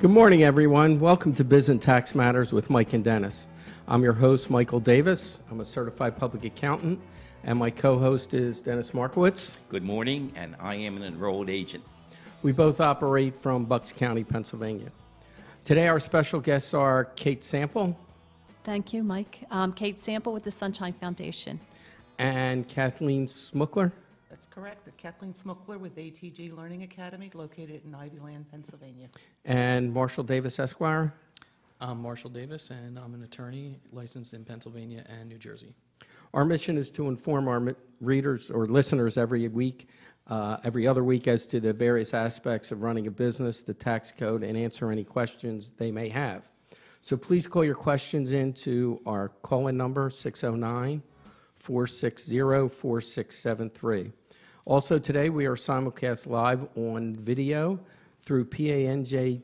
Good morning, everyone. Welcome to Biz and Tax Matters with Mike and Dennis. I'm your host, Michael Davis. I'm a certified public accountant, and my co-host is Dennis Markowitz. Good morning, and I am an enrolled agent. We both operate from Bucks County, Pennsylvania. Today, our special guests are Kate Sample. Thank you, Mike. Kate Sample with the Sunshine Foundation. And Kathleen Smuckler. That's correct. Kathleen Smuckler with ATG Learning Academy, located in Ivyland, Pennsylvania. And Marshall Davis, Esquire. I'm Marshall Davis, and I'm an attorney licensed in Pennsylvania and New Jersey. Our mission is to inform our readers or listeners every other week as to the various aspects of running a business, the tax code, and answer any questions they may have. So please call your questions into our call-in number, 609-460-4673. Also today, we are simulcast live on video through PANJ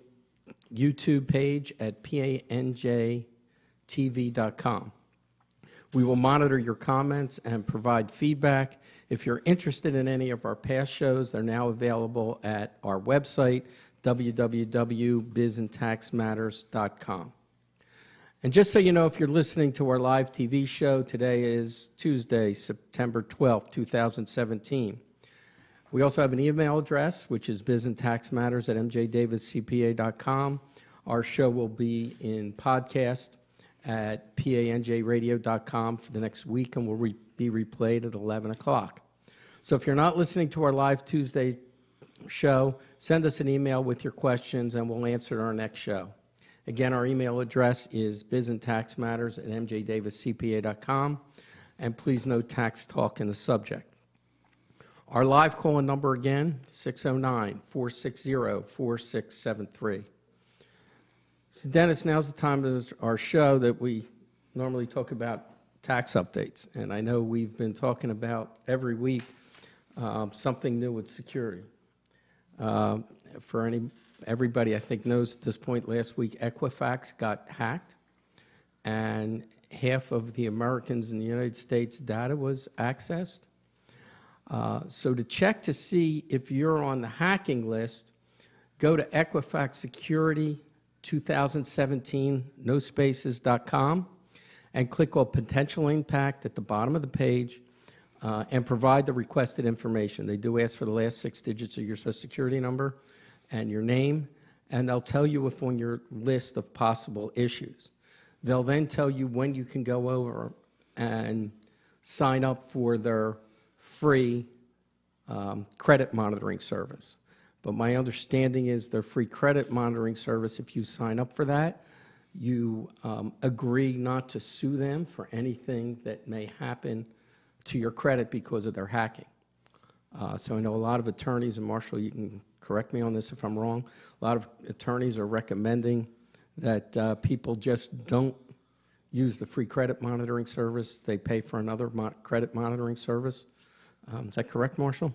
YouTube page at panjtv.com. We will monitor your comments and provide feedback. If you're interested in any of our past shows, they're now available at our website, www.bizandtaxmatters.com. And just so you know, if you're listening to our live TV show, today is Tuesday, September 12th, 2017. We also have an email address, which is bizandtaxmatters@mjdaviscpa.com. Our show will be in podcast at panjradio.com for the next week, and will be replayed at 11 o'clock. So if you're not listening to our live Tuesday show, send us an email with your questions, and we'll answer it on our next show. Again, our email address is bizandtaxmatters@mjdaviscpa.com, and please note tax talk in the subject. Our live call-in number again, 609-460-4673. So Dennis, now's the time of our show that we normally talk about tax updates, and I know we've been talking about every week something new with security. Everybody I think knows at this point, last week Equifax got hacked, and half of the Americans in the United States' data was accessed. So to check to see if you're on the hacking list, go to Equifax Security 2017, nospaces.com, and click on Potential Impact at the bottom of the page, and provide the requested information. They do ask for the last 6 digits of your Social Security number and your name, and they'll tell you if on your list of possible issues. They'll then tell you when you can go over and sign up for their free credit monitoring service. But my understanding is their free credit monitoring service, if you sign up for that, you agree not to sue them for anything that may happen to your credit because of their hacking. So I know a lot of attorneys, and Marshall, you can correct me on this if I'm wrong, a lot of attorneys are recommending that people just don't use the free credit monitoring service. They pay for another credit monitoring service. Is that correct, Marshall?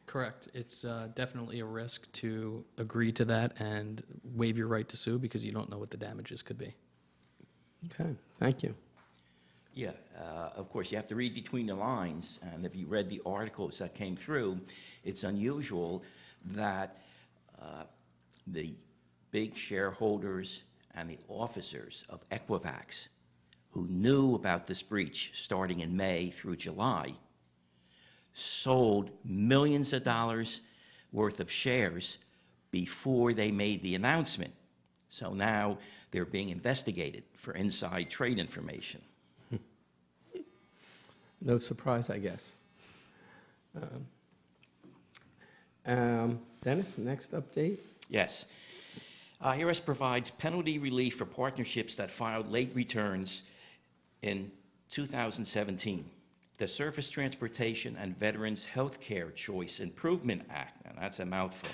Correct. It's definitely a risk to agree to that and waive your right to sue because you don't know what the damages could be. Okay, thank you. Yeah, of course, you have to read between the lines, and if you read the articles that came through, it's unusual that the big shareholders and the officers of Equifax who knew about this breach starting in May through July sold millions of dollars worth of shares before they made the announcement. So now they're being investigated for inside trade information. No surprise, I guess. Dennis, next update? Yes. HERS provides penalty relief for partnerships that filed late returns in 2017. The Surface Transportation and Veterans Healthcare Choice Improvement Act, and that's a mouthful,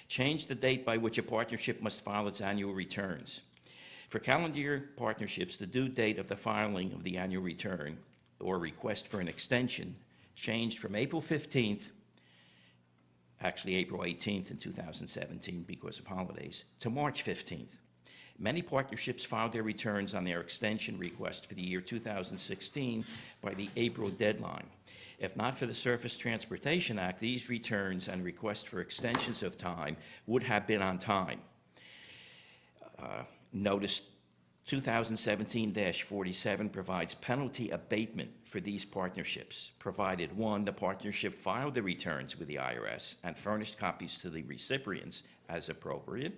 changed the date by which a partnership must file its annual returns. For calendar year partnerships, the due date of the filing of the annual return or request for an extension changed from April 15th, actually April 18th in 2017 because of holidays, to March 15th. Many partnerships filed their returns on their extension request for the year 2016 by the April deadline. If not for the Surface Transportation Act, these returns and requests for extensions of time would have been on time. Notice 2017-47 provides penalty abatement for these partnerships, provided, one, the partnership filed the returns with the IRS and furnished copies to the recipients as appropriate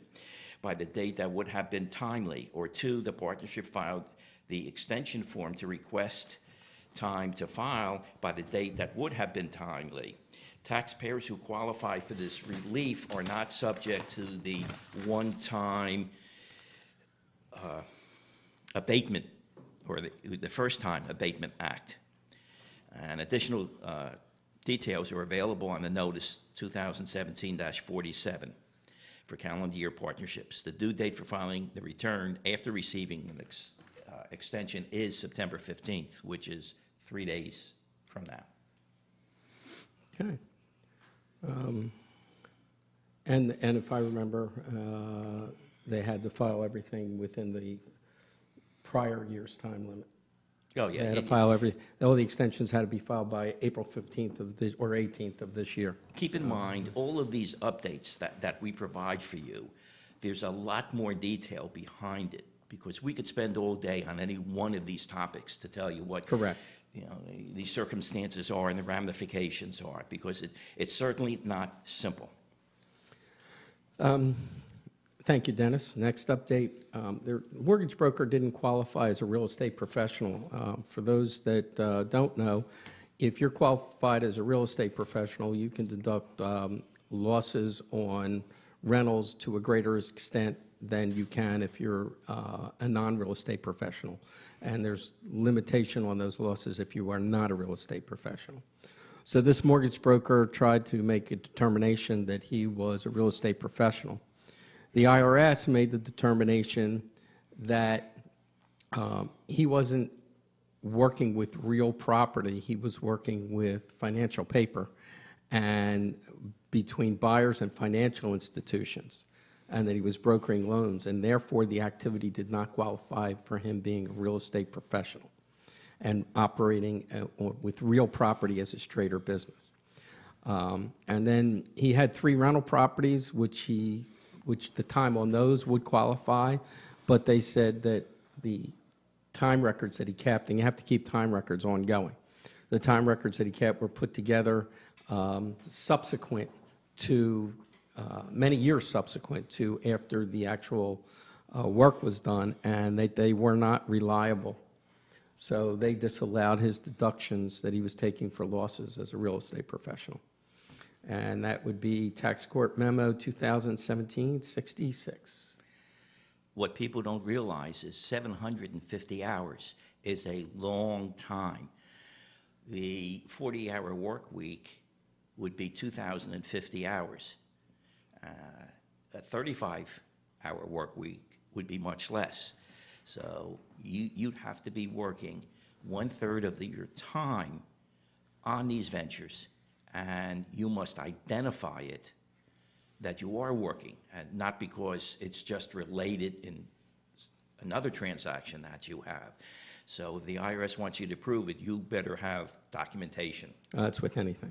by the date that would have been timely, or two, the partnership filed the extension form to request time to file by the date that would have been timely. Taxpayers who qualify for this relief are not subject to the one-time abatement, or the first-time abatement act. And additional details are available on the notice 2017-47 for calendar year partnerships. The due date for filing the return after receiving an extension is September 15th, which is 3 days from now. Okay. And if I remember, they had to file everything within the prior year's time limit. Oh, They yeah. had to file all the extensions had to be filed by April 15th of this, or 18th of this year. Keep in mind, all of these updates that we provide for you, there's a lot more detail behind it, because we could spend all day on any one of these topics to tell you what Correct. the circumstances are and the ramifications are, because it's certainly not simple. Thank you, Dennis. Next update, the mortgage broker didn't qualify as a real estate professional. For those that don't know, if you're qualified as a real estate professional, you can deduct losses on rentals to a greater extent than you can if you're a non-real estate professional. And there's limitation on those losses if you are not a real estate professional. So this mortgage broker tried to make a determination that he was a real estate professional. The IRS made the determination that he wasn't working with real property, he was working with financial paper and between buyers and financial institutions, and that he was brokering loans, and therefore the activity did not qualify for him being a real estate professional and operating with real property as his trade or business. And then he had 3 rental properties, which the time on those would qualify, but they said that the time records that he kept, and you have to keep time records ongoing, the time records that he kept were put together subsequent to, many years subsequent to after the actual work was done, and they were not reliable. So they disallowed his deductions that he was taking for losses as a real estate professional. And that would be Tax Court Memo 2017-66. What people don't realize is 750 hours is a long time. The 40-hour work week would be 2,050 hours. A 35-hour work week would be much less. So you'd have to be working 1/3 of your time on these ventures, and you must identify it that you are working, and not because it's just related in another transaction that you have. So if the IRS wants you to prove it, you better have documentation. It's with anything.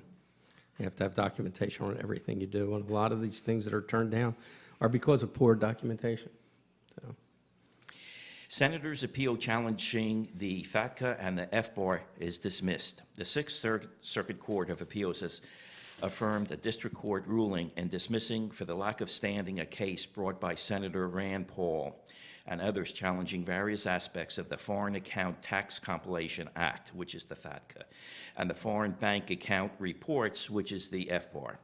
You have to have documentation on everything you do, and a lot of these things that are turned down are because of poor documentation. So. Senator's appeal challenging the FATCA and the FBAR is dismissed. The Sixth Circuit Court of Appeals has affirmed a district court ruling in dismissing for the lack of standing a case brought by Senator Rand Paul and others challenging various aspects of the Foreign Account Tax Compilation Act, which is the FATCA, and the Foreign Bank Account Reports, which is the FBAR.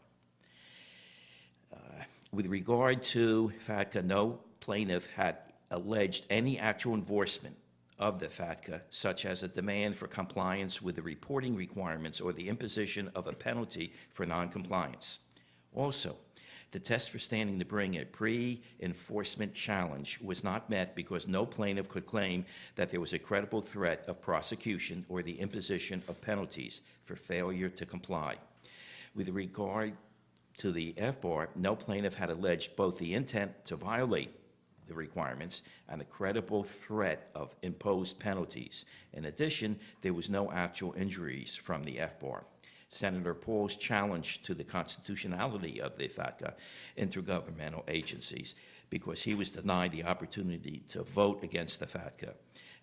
With regard to FATCA, no plaintiff had alleged any actual enforcement of the FATCA, such as a demand for compliance with the reporting requirements or the imposition of a penalty for noncompliance. Also, the test for standing to bring a pre-enforcement challenge was not met because no plaintiff could claim that there was a credible threat of prosecution or the imposition of penalties for failure to comply. With regard to the FBAR, no plaintiff had alleged both the intent to violate the requirements and a credible threat of imposed penalties. In addition, there was no actual injuries from the FBAR. Senator Paul's challenge to the constitutionality of the FATCA intergovernmental agencies because he was denied the opportunity to vote against the FATCA,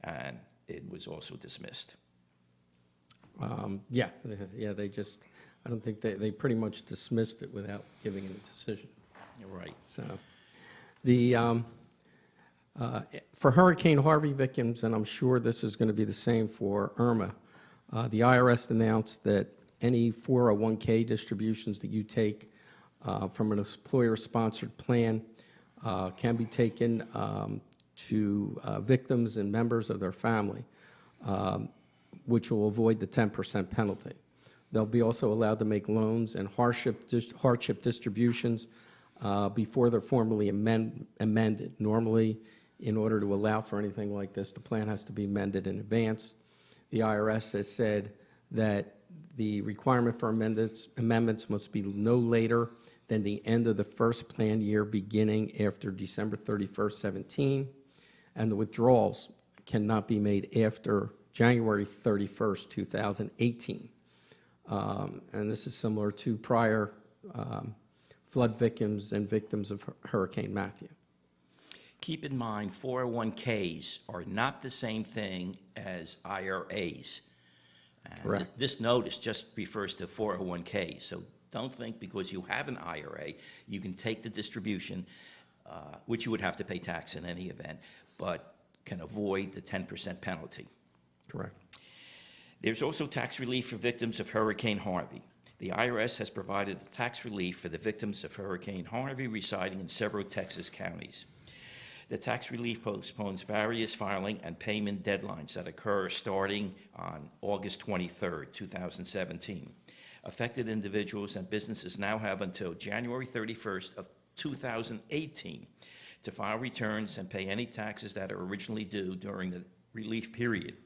and it was also dismissed. Yeah, they just, I don't think they pretty much dismissed it without giving it a decision. You're right. So, for Hurricane Harvey victims, and I'm sure this is going to be the same for Irma, the IRS announced that any 401k distributions that you take from an employer-sponsored plan can be taken to victims and members of their family, which will avoid the 10% penalty. They'll be also allowed to make loans and hardship distributions before they're formally amended. Normally, in order to allow for anything like this, the plan has to be amended in advance. The IRS has said that the requirement for amendments must be no later than the end of the first plan year beginning after December 31st, 17, and the withdrawals cannot be made after January 31st, 2018. And this is similar to prior flood victims and victims of Hurricane Matthew. Keep in mind, 401ks are not the same thing as IRAs. And Correct. This notice just refers to 401ks, so don't think because you have an IRA, you can take the distribution, which you would have to pay tax in any event, but can avoid the 10% penalty. Correct. There's also tax relief for victims of Hurricane Harvey. The IRS has provided tax relief for the victims of Hurricane Harvey residing in several Texas counties. The tax relief postpones various filing and payment deadlines that occur starting on August 23rd, 2017. Affected individuals and businesses now have until January 31st of 2018 to file returns and pay any taxes that are originally due during the relief period.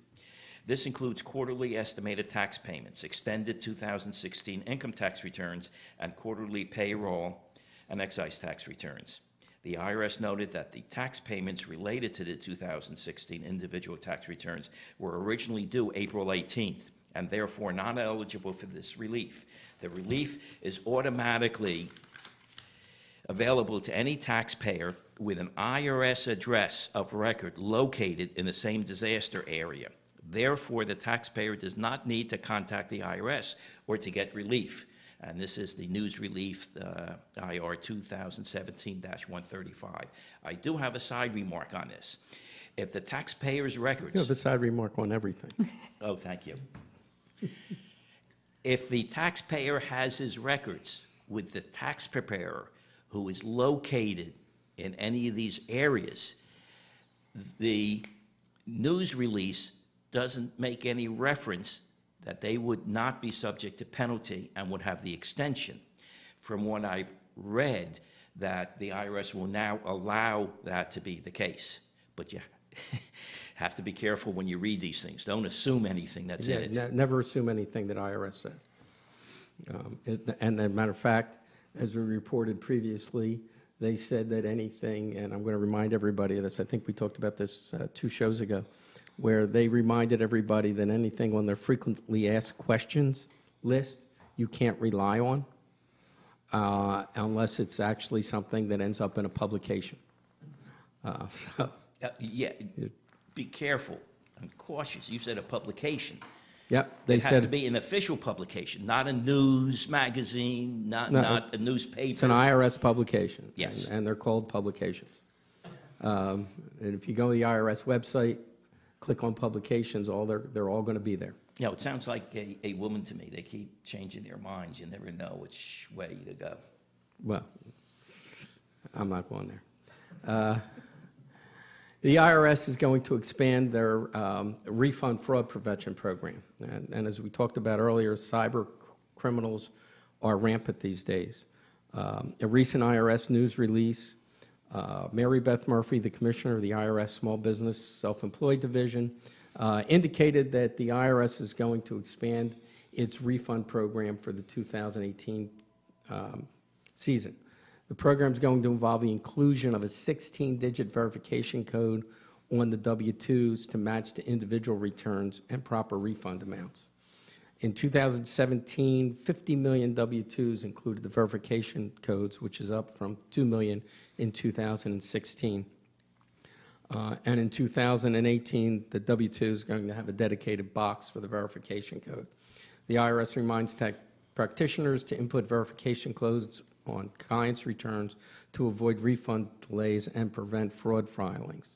This includes quarterly estimated tax payments, extended 2016 income tax returns, and quarterly payroll and excise tax returns. The IRS noted that the tax payments related to the 2016 individual tax returns were originally due April 18th and therefore not eligible for this relief. The relief is automatically available to any taxpayer with an IRS address of record located in the same disaster area. Therefore, the taxpayer does not need to contact the IRS or to get relief. And this is the news relief, IR 2017-135. I do have a side remark on this. If the taxpayer's records... You have a side remark on everything. Oh, thank you. If the taxpayer has his records with the tax preparer who is located in any of these areas, the news release doesn't make any reference that they would not be subject to penalty and would have the extension. From what I've read, that the IRS will now allow that to be the case. But you have to be careful when you read these things. Don't assume anything that's in it. Never assume anything that IRS says. And as a matter of fact, as we reported previously, they said that anything, and I'm going to remind everybody of this, I think we talked about this 2 shows ago, where they reminded everybody that anything on their frequently asked questions list you can't rely on unless it's actually something that ends up in a publication. Yeah, be careful and cautious. You said a publication. Yep, they It has to said be an official publication, not a news magazine, not a newspaper. it's an IRS publication. Yes. And they're called publications. And if you go to the IRS website, click on publications, they're all going to be there. You know, it sounds like a woman to me. They keep changing their minds. You never know which way to go. Well, I'm not going there. The IRS is going to expand their refund fraud prevention program. And as we talked about earlier, cyber criminals are rampant these days. A recent IRS news release, Mary Beth Murphy, the commissioner of the IRS Small Business Self-Employed Division, indicated that the IRS is going to expand its refund program for the 2018 season. The program is going to involve the inclusion of a 16-digit verification code on the W-2s to match the individual returns and proper refund amounts. In 2017, 50 million W-2s included the verification codes, which is up from 2 million in 2016. And in 2018, the W-2 is going to have a dedicated box for the verification code. The IRS reminds tax practitioners to input verification codes on clients' returns to avoid refund delays and prevent fraud filings.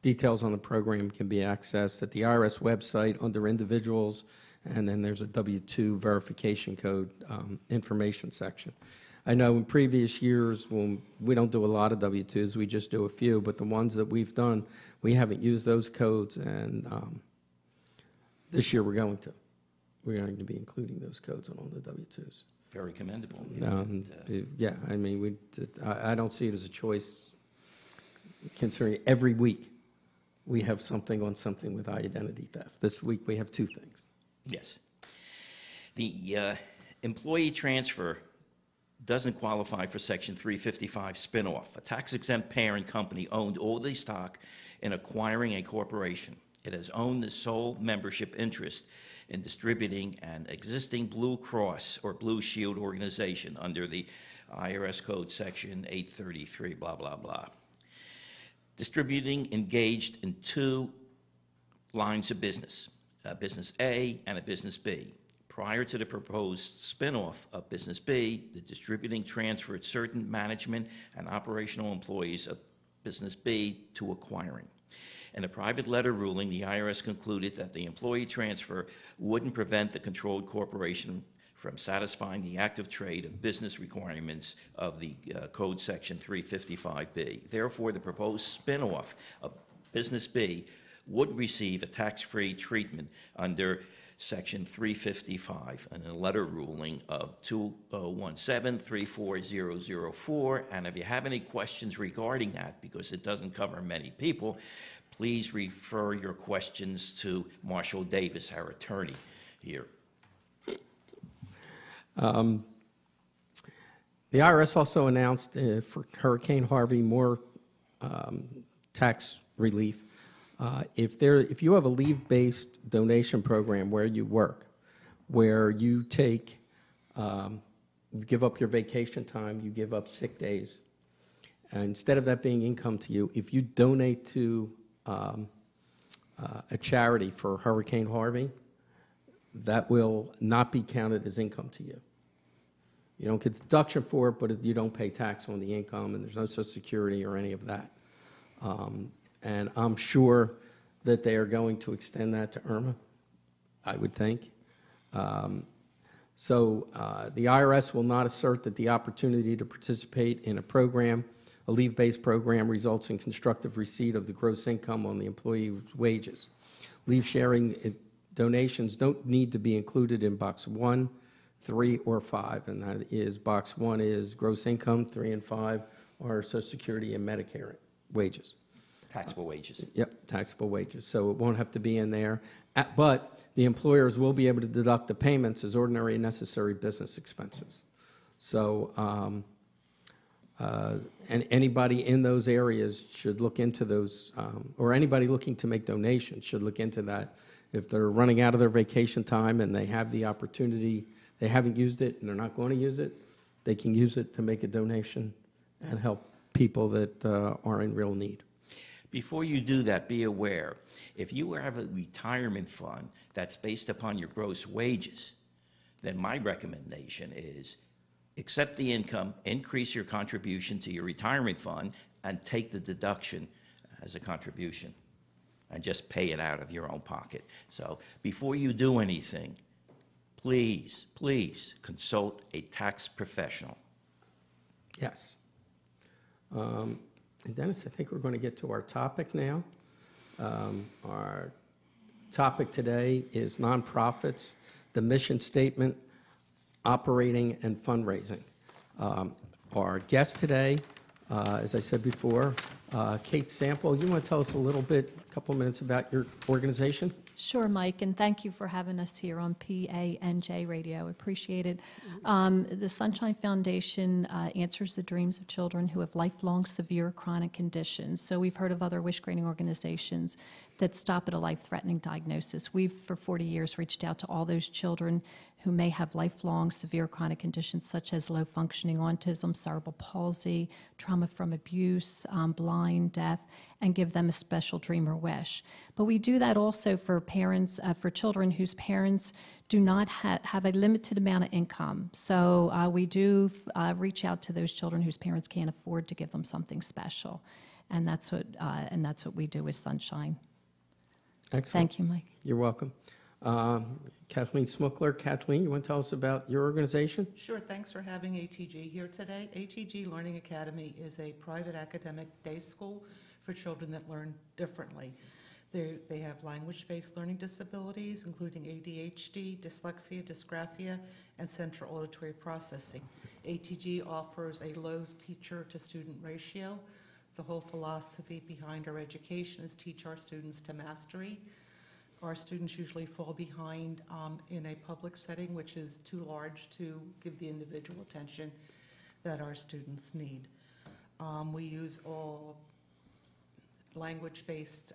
Details on the program can be accessed at the IRS website under Individuals, and then there's a W-2 verification code information section. I know in previous years, when we don't do a lot of W-2s, we just do a few, but the ones that we've done, we haven't used those codes, and this year we're going to. We're going to be including those codes on all the W-2s. Very commendable. Yeah, I mean, I don't see it as a choice, considering every week we have something on something with identity theft. This week we have 2 things. Yes. The employee transfer doesn't qualify for Section 355 spinoff. A tax-exempt parent company owned all the stock in acquiring a corporation. It has owned the sole membership interest in distributing an existing Blue Cross or Blue Shield organization under the IRS Code Section 833, blah, blah, blah. Distributing engaged in 2 lines of business, a Business A and a Business B. Prior to the proposed spinoff of Business B, the distributing transferred certain management and operational employees of Business B to acquiring. In a private letter ruling, the IRS concluded that the employee transfer wouldn't prevent the controlled corporation from satisfying the active trade of business requirements of the Code Section 355B. Therefore, the proposed spinoff of Business B would receive a tax-free treatment under Section 355 in a letter ruling of 2017-34004. And if you have any questions regarding that, because it doesn't cover many people, please refer your questions to Marshall Davis, our attorney here. The IRS also announced for Hurricane Harvey more tax relief. If you have a leave-based donation program where you work, where you take, you give up your vacation time, you give up sick days, and instead of that being income to you, if you donate to a charity for Hurricane Harvey, that will not be counted as income to you. You don't get deduction for it, but you don't pay tax on the income, and there's no Social Security or any of that. And I'm sure that they are going to extend that to Irma, I would think. So the IRS will not assert that the opportunity to participate in a program, a leave-based program, results in constructive receipt of the gross income on the employee's wages. Leave sharing donations don't need to be included in Box 1, 3, or 5, and that is Box 1 is gross income, 3 and 5 are Social Security and Medicare wages. Taxable wages. Yep, taxable wages. So it won't have to be in there. But the employers will be able to deduct the payments as ordinary and necessary business expenses. So and anybody in those areas should look into those, or anybody looking to make donations should look into that. If they're running out of their vacation time and they have the opportunity, they haven't used it and they're not going to use it, they can use it to make a donation and help people that are in real need. Before you do that, be aware, if you have a retirement fund that's based upon your gross wages, then my recommendation is accept the income, increase your contribution to your retirement fund, and take the deduction as a contribution, and just pay it out of your own pocket. So before you do anything, please, please consult a tax professional. Yes. And Dennis, I think we're going to get to our topic now. Our topic today is nonprofits, the mission statement, operating, and fundraising. Our guest today, as I said before, Kate Sample. You want to tell us a little bit, a couple minutes about your organization? Sure, Mike, and thank you for having us here on PANJ Radio. Appreciate it. The Sunshine Foundation answers the dreams of children who have lifelong severe chronic conditions. So we've heard of other wish-granting organizations that stop at a life-threatening diagnosis. We've, for 40 years, reached out to all those children who may have lifelong severe chronic conditions such as low-functioning autism, cerebral palsy, trauma from abuse, blind, deaf, and give them a special dream or wish. But we do that also for parents, for children whose parents do not have a limited amount of income. So we do reach out to those children whose parents can't afford to give them something special. And that's what we do with Sunshine. Excellent. Thank you, Mike. You're welcome. Kathleen Smuckler. Kathleen, you want to tell us about your organization? Sure, thanks for having ATG here today. ATG Learning Academy is a private academic day school for children that learn differently. They have language-based learning disabilities, including ADHD, dyslexia, dysgraphia, and central auditory processing. ATG offers a low teacher-to-student ratio. The whole philosophy behind our education is teach our students to mastery. Our students usually fall behind in a public setting, which is too large to give the individual attention that our students need. We use all language-based,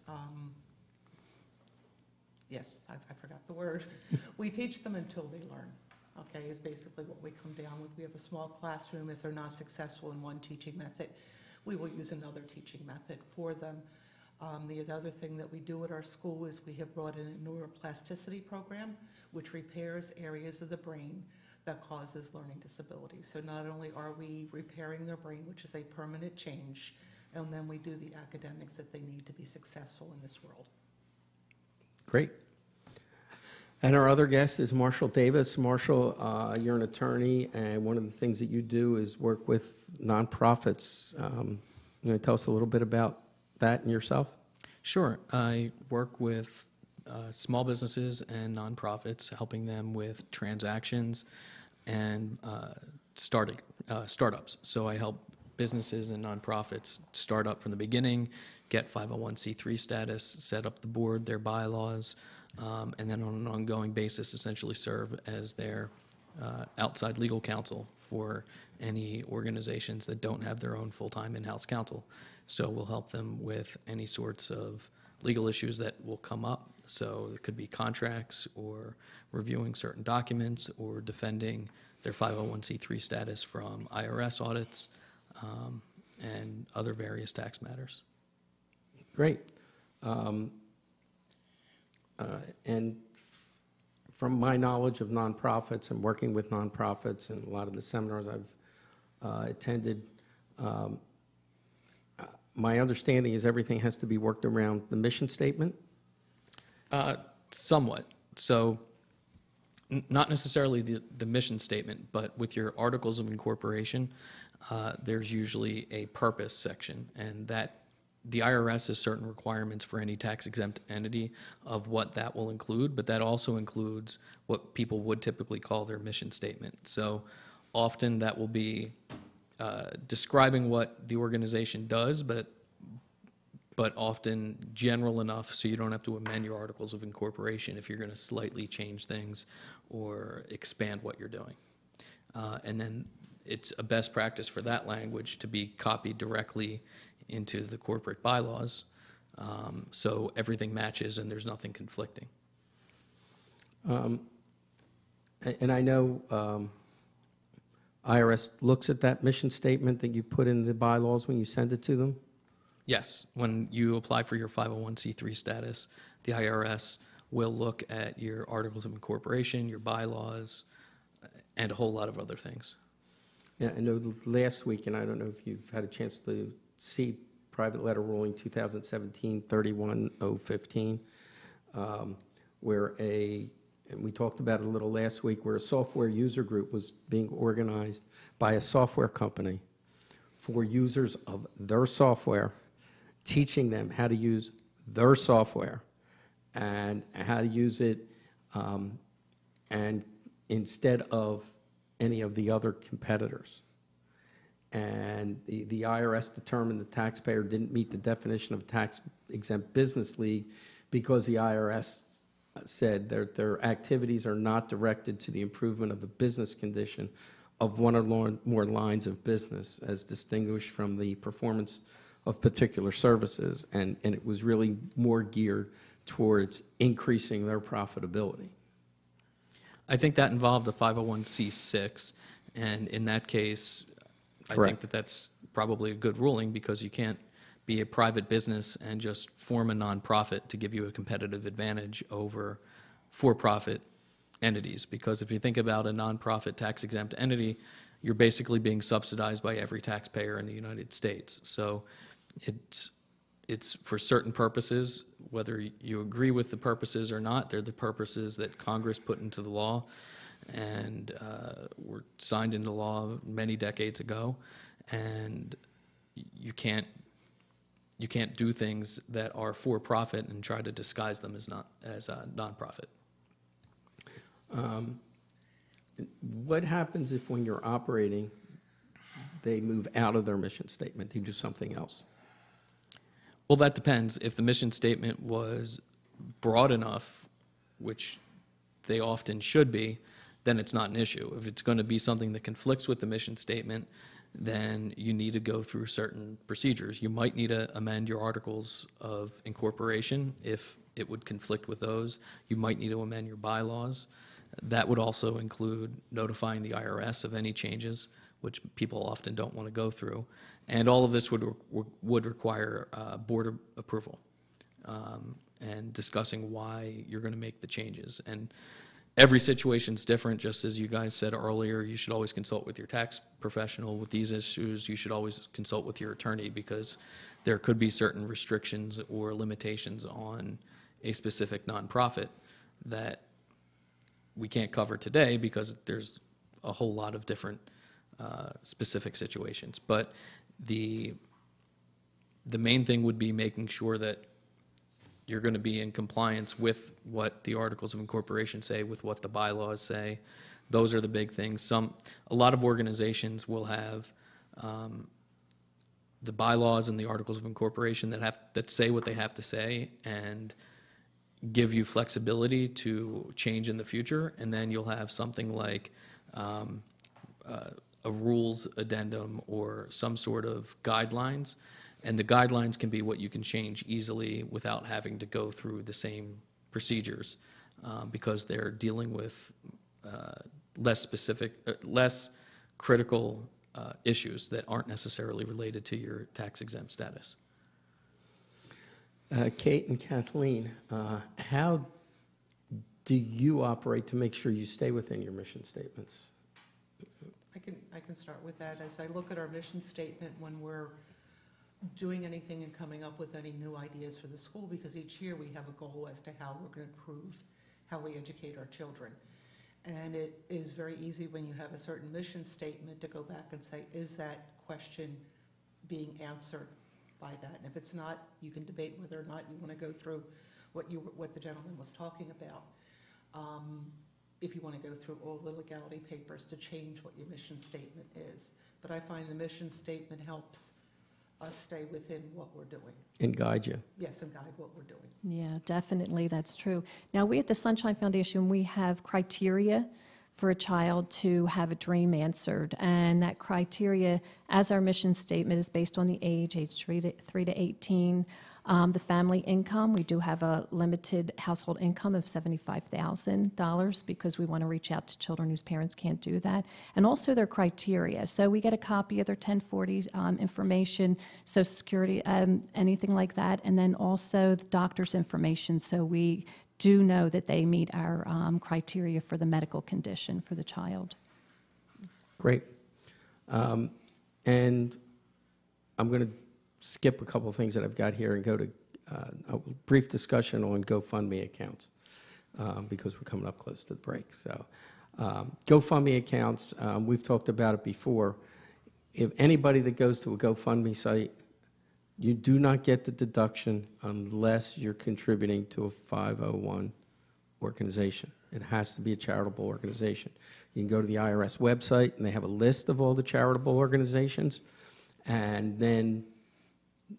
yes, I forgot the word. We teach them until they learn, okay, is basically what we come down with. We have a small classroom. If they're not successful in one teaching method, we will use another teaching method for them. The other thing that we do at our school is we have brought in a neuroplasticity program, which repairs areas of the brain that causes learning disabilities. So not only are we repairing their brain, which is a permanent change, and then we do the academics that they need to be successful in this world. Great. And our other guest is Marshall Davis. Marshall, you're an attorney, and one of the things that you do is work with nonprofits. You want to tell us a little bit about that and yourself? Sure. I work with small businesses and nonprofits, helping them with transactions and startups. So I help businesses and nonprofits start up from the beginning, get 501c3 status, set up the board, their bylaws, and then on an ongoing basis essentially serve as their outside legal counsel for any organizations that don't have their own full-time in-house counsel. So we'll help them with any sorts of legal issues that will come up. So it could be contracts or reviewing certain documents or defending their 501c3 status from IRS audits and other various tax matters. Great. And from my knowledge of nonprofits and working with nonprofits and a lot of the seminars I've attended, my understanding is everything has to be worked around the mission statement. Somewhat. So not necessarily the mission statement, but with your articles of incorporation, there's usually a purpose section, and that the IRS has certain requirements for any tax-exempt entity of what that will include, but that also includes what people would typically call their mission statement. So often that will be describing what the organization does, but often general enough so you don't have to amend your articles of incorporation if you're going to slightly change things or expand what you're doing. And then it's a best practice for that language to be copied directly into the corporate bylaws, so everything matches and there's nothing conflicting. And I know IRS looks at that mission statement that you put in the bylaws when you send it to them? Yes, when you apply for your 501c3 status, the IRS will look at your articles of incorporation, your bylaws, and a whole lot of other things. Yeah, I know last week, and I don't know if you've had a chance to see Private Letter Ruling 2017-31015, where and we talked about it a little last week, where a software user group was being organized by a software company for users of their software, teaching them how to use their software and how to use it, and instead of any of the other competitors. And the IRS determined the taxpayer didn't meet the definition of tax-exempt business league because the IRS said their activities are not directed to the improvement of the business condition of one or more lines of business, as distinguished from the performance of particular services, and it was really more geared towards increasing their profitability. I think that involved a 501c6, and in that case, I think Correct. that that's probably a good ruling, because you can't be a private business and just form a nonprofit to give you a competitive advantage over for-profit entities. Because if you think about a nonprofit tax-exempt entity, you're basically being subsidized by every taxpayer in the United States. So it's for certain purposes, whether you agree with the purposes or not, they're the purposes that Congress put into the law and were signed into law many decades ago. And you can't do things that are for profit and try to disguise them as a nonprofit. What happens if, when you're operating, they move out of their mission statement, they do something else? Well, that depends. If the mission statement was broad enough, which they often should be, then it's not an issue. If it's going to be something that conflicts with the mission statement, then you need to go through certain procedures. You might need to amend your articles of incorporation if it would conflict with those. You might need to amend your bylaws. That would also include notifying the IRS of any changes, which people often don't want to go through. And all of this would require board approval and discussing why you're going to make the changes. And every situation's different. Just as you guys said earlier, you should always consult with your tax professional. With these issues, you should always consult with your attorney, because there could be certain restrictions or limitations on a specific nonprofit that we can't cover today, because there's a whole lot of different specific situations. But the main thing would be making sure that you're going to be in compliance with what the Articles of Incorporation say, with what the bylaws say. Those are the big things. A lot of organizations will have the bylaws and the Articles of Incorporation that say what they have to say and give you flexibility to change in the future. And then you'll have something like a rules addendum or some sort of guidelines. And the guidelines can be what you can change easily without having to go through the same procedures, because they're dealing with less critical issues that aren't necessarily related to your tax-exempt status. Kate and Kathleen, how do you operate to make sure you stay within your mission statements? I can start with that. As I look at our mission statement when we're doing anything and coming up with any new ideas for the school, because each year we have a goal as to how we're going to improve how we educate our children. And it is very easy when you have a certain mission statement to go back and say, is that question being answered by that? And if it's not, you can debate whether or not you want to go through what the gentleman was talking about. If you want to go through all the legality papers to change what your mission statement is. But I find the mission statement helps us stay within what we're doing. And guide you. Yes, and guide what we're doing. Yeah, definitely, that's true. Now, we at the Sunshine Foundation, we have criteria for a child to have a dream answered. And that criteria, as our mission statement, is based on the age 3 to 18. The family income, we do have a limited household income of $75,000 because we want to reach out to children whose parents can't do that. And also their criteria. So we get a copy of their 1040 information, Social Security, anything like that. And then also the doctor's information. So we do know that they meet our criteria for the medical condition for the child. Great. And I'm going to skip a couple of things that I've got here and go to a brief discussion on GoFundMe accounts because we're coming up close to the break. So GoFundMe accounts, we've talked about it before. If anybody that goes to a GoFundMe site, you do not get the deduction unless you're contributing to a 501 organization. It has to be a charitable organization. You can go to the IRS website, and they have a list of all the charitable organizations, and then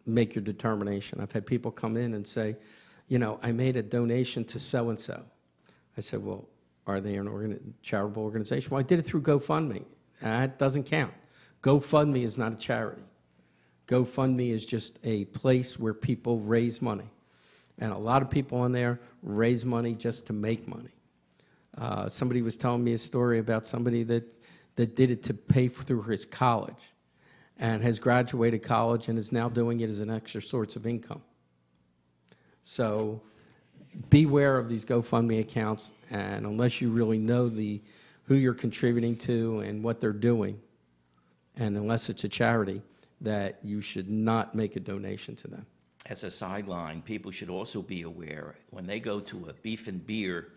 make your determination. I've had people come in and say, I made a donation to so-and-so. I said, well, are they an charitable organization? Well, I did it through GoFundMe. That doesn't count. GoFundMe is not a charity. GoFundMe is just a place where people raise money. And a lot of people on there raise money just to make money. Somebody was telling me a story about somebody that did it to pay through his college and has graduated college and is now doing it as an extra source of income. So beware of these GoFundMe accounts, and unless you really know who you're contributing to and what they're doing, and unless it's a charity, that you should not make a donation to them. As a sideline, people should also be aware when they go to a beef and beer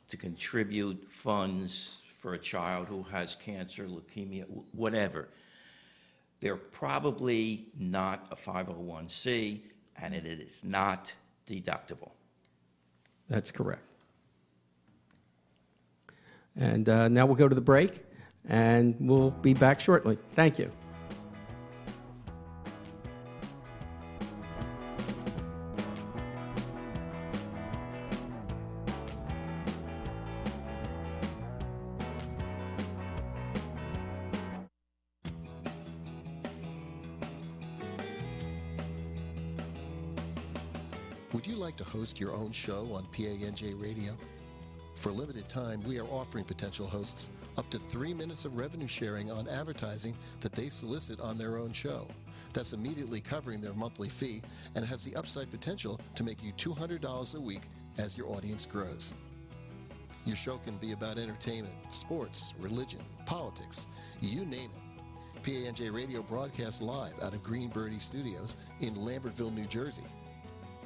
to contribute funds for a child who has cancer, leukemia, whatever, they're probably not a 501c, and it is not deductible. That's correct. And now we'll go to the break, and we'll be back shortly. Thank you. Would you like to host your own show on PANJ Radio? For a limited time, we are offering potential hosts up to 3 minutes of revenue sharing on advertising that they solicit on their own show. That's immediately covering their monthly fee and has the upside potential to make you $200 a week as your audience grows. Your show can be about entertainment, sports, religion, politics, you name it. PANJ Radio broadcasts live out of Green Birdie Studios in Lambertville, New Jersey.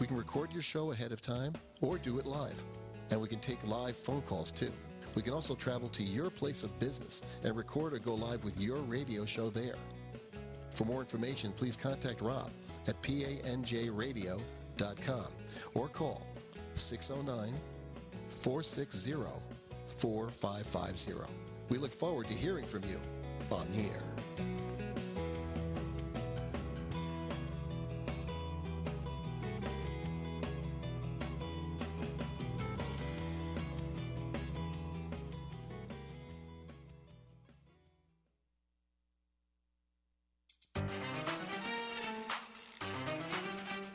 We can record your show ahead of time or do it live. And we can take live phone calls too. We can also travel to your place of business and record or go live with your radio show there. For more information, please contact Rob at panjradio.com or call 609-460-4550. We look forward to hearing from you on the air.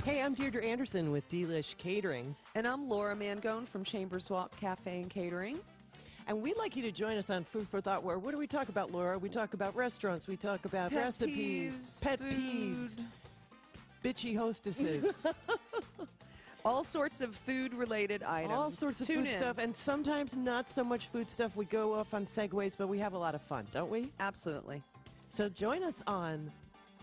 Hey, I'm Deirdre Anderson with Delish Catering, And I'm Laura Mangone from Chambers Walk Cafe and Catering. and we'd like you to join us on Food for Thought, where what do we talk about, Laura? We talk about restaurants, we talk about Pet recipes, peeves, pet food. peeves, bitchy hostesses, All sorts of food-related items. all sorts of Tune food in. stuff, and sometimes not so much food stuff. We go off on segues, but we have a lot of fun, don't we? Absolutely. So join us on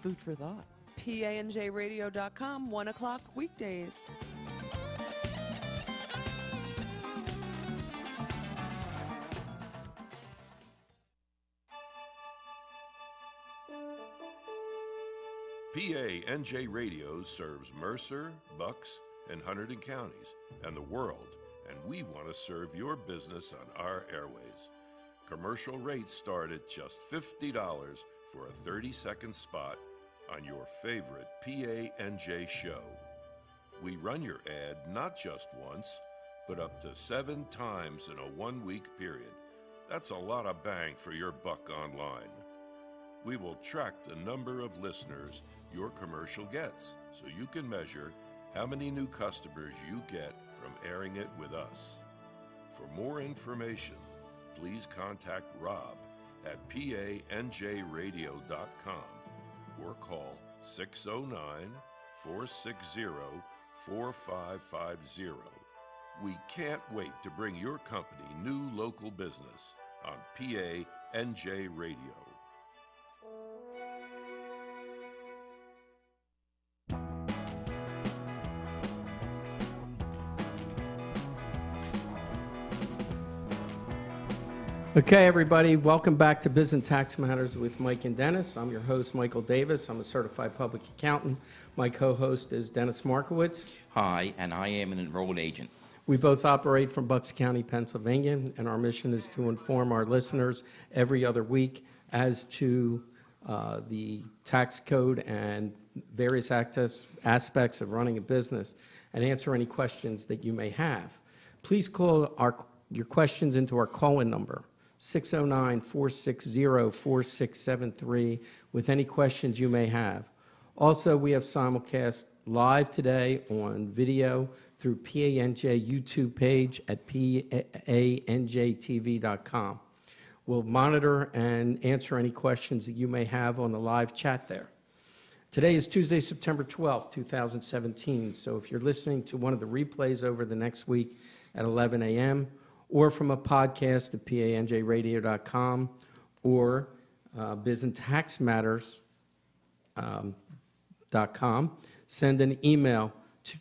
Food for Thought. PANJradio.com, 1 o'clock weekdays. PANJ Radio serves Mercer, Bucks, and Hunterdon counties and the world, and we want to serve your business on our airways. Commercial rates start at just $50 for a 30-second spot on your favorite PANJ show. We run your ad not just once, but up to 7 times in a 1-week period. That's a lot of bang for your buck online. We will track the number of listeners your commercial gets, so you can measure how many new customers you get from airing it with us. For more information, please contact Rob at panjradio.com or call 609-460-4550. We can't wait to bring your company new local business on PANJ Radio. Okay, everybody, welcome back to Biz and Tax Matters with Mike and Dennis. I'm your host, Michael Davis. I'm a certified public accountant. My co-host is Dennis Markowitz. Hi, and I am an enrolled agent. We both operate from Bucks County, Pennsylvania, and our mission is to inform our listeners every other week as to the tax code and various aspects of running a business. and answer any questions that you may have. Please call your questions into our call-in number, 609-460-4673, with any questions you may have. Also, we have simulcast live today on video through PANJ YouTube page at panjtv.com. We'll monitor and answer any questions that you may have on the live chat there. Today is Tuesday, September 12th, 2017, so if you're listening to one of the replays over the next week at 11 a.m., or from a podcast at panjradio.com, or bizandtaxmatters.com, send an email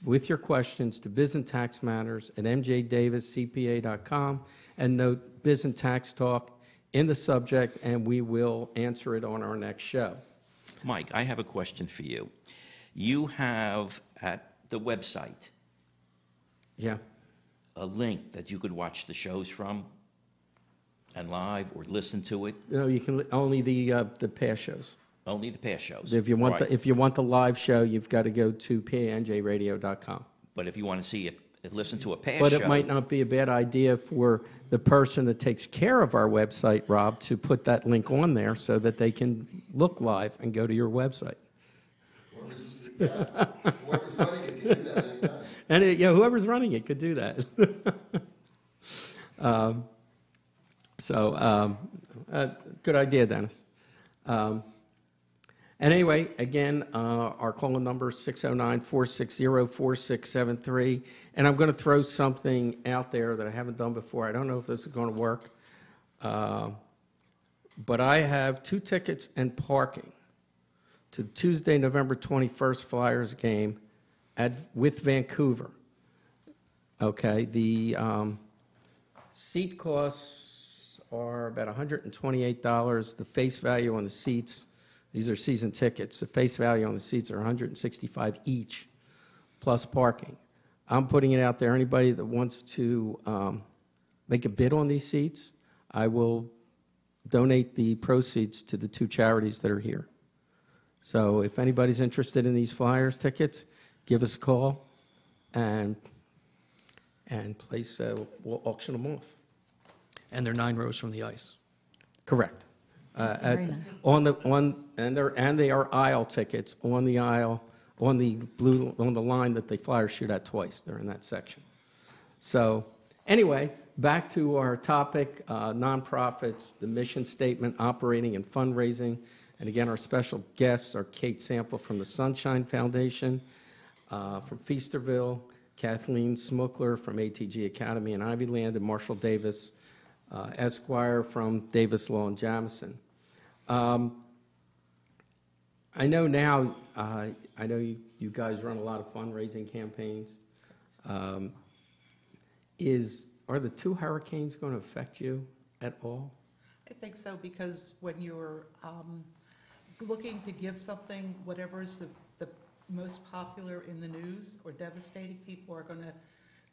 with your questions to bizandtaxmatters@mjdaviscpa.com, and note Biz and Tax Talk in the subject, and we will answer it on our next show. Mike, I have a question for you. You have at the website Yeah. a link that you could watch the shows from and live or listen to it, No, you can only the past shows. only the past shows. If you want Right. if you want the live show, you've got to go to panjradio.com. But if you want to see it, listen to a past But show. it might not be a bad idea for the person that takes care of our website, Rob, to put that link on there so that they can look live and go to your website. Whoever's running it can do that anytime. And whoever's running it could do that. Good idea, Dennis. And anyway, again, our call-in number is 609-460-4673. And I'm going to throw something out there that I haven't done before. I don't know if this is going to work. But I have 2 tickets and parking to Tuesday, November 21st Flyers game with Vancouver. Okay, the seat costs are about $128. The face value on the seats, these are season tickets, the face value on the seats are $165 each, plus parking. I'm putting it out there. Anybody that wants to make a bid on these seats, I will donate the proceeds to the 2 charities that are here. So if anybody's interested in these Flyers tickets, give us a call, and place we'll auction them off. And they're 9 rows from the ice. Correct. Very nice. And they are aisle tickets on the aisle on the line that the Flyers shoot at twice. They're in that section. So anyway, back to our topic: nonprofits, the mission statement, operating and fundraising. And again, our special guests are Kate Sample from the Sunshine Foundation, from Feasterville, Kathleen Smukler from ATG Academy in Ivyland, and Marshall Davis, Esquire from Davis Law and Jamison. I know now, I know you guys run a lot of fundraising campaigns. Are the 2 hurricanes going to affect you at all? I think so, because when you're looking to give something, whatever's the most popular in the news or devastating, people are going to